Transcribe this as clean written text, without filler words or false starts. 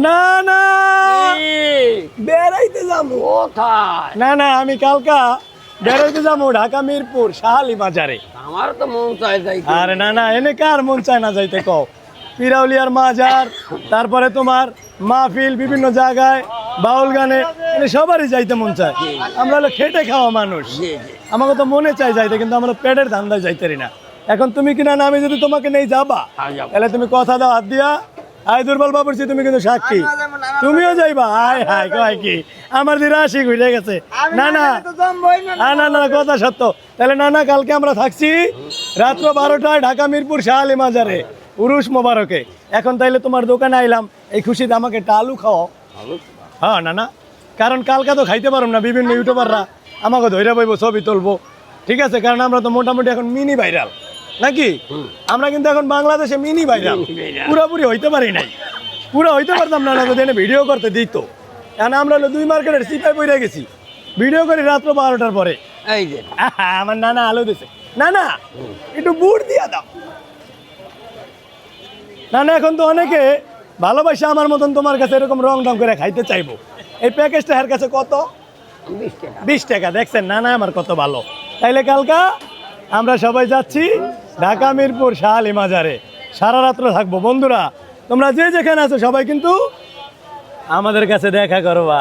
না না কি? বেড়াইতে যাবো। কোথায়? না না আমি কালকা বেড়াইতে যাবো ঢাকা মিরপুর শাহালি বাজারে। আমার তো মন চায় যাই। আরে না না এনে কার মন চায় না যাইতে কও। পিরাউলিয়ার মাজার, তারপরে তোমার মাহফিল, বিভিন্ন জায়গায় বাউল গানে এনে সবারই যাইতে মন চায়। আমরা হলো খেটে খাওয়া মানুষ, জি জি। আমাকে তো মনে চাই যাইতে, কিন্তু আমরা পেটের ধান্দায় যাইতেরি না। এখন তুমি কিনা না, আমি যদি তোমাকে নেই যাবা, হ্যাঁ, যাবো। তাহলে তুমি কথা দাও হাত দিয়া। আয় দুর্বল বাবুরছি, তুমি কিন্তু সাক্ষী, তুমিও যাইবা। আয় হায় কয় কি আমার দিরা আসি ঘুরে গেছে। না না না না কথা সত্য। তাহলে না না কালকে আমরা থাকছি রাত্র 12টায় ঢাকা মিরপুর শাহালি মাজারে উরুস মোবারকে। এখন তাইলে তোমার দোকানে আইলাম, এই খুশিতে আমাকে একটা আলু খাও। ভালো। হ্যাঁ না না, কারণ কালকে তো খাইতে পারব না, বিভিন্ন ইউটিউবাররা আমাকে ধৈর্য বইব, ছবি তুলবো, ঠিক আছে? কারণ আমরা তো মোটামুটি এখন মিনি ভাইরাল নাকি? আমরা কিন্তু এখন বাংলাদেশে মিনি ভাইরাল, পুরোপুরি হইতে পারি নাই। পুরো হইতে পারতাম না যদি এনে ভিডিও করতে দিত। কারণ আমরা হলো 2 মার্কেটের সিপাই পড়ে গেছি, ভিডিও করি রাত্র 12টার পরে। এই যে আমার নানা আলু দিছে। না না একটু বুট দিয়া দাও। না না এখন তো অনেকে ভালোবাসা আমার মতন তোমার কাছে এরকম রং ঢং করে খাইতে চাইবো। এই প্যাকেজটা এর কাছে কত? 20 টাকা। 20 টাকা। দেখছেন না না আমার কত ভালো। তাইলে কালকা আমরা সবাই যাচ্ছি ঢাকা মিরপুর শাহালি মাজারে, সারা রাত্র থাকবো। বন্ধুরা তোমরা যে যেখানে আছো সবাই কিন্তু আমাদের কাছে দেখা করবা।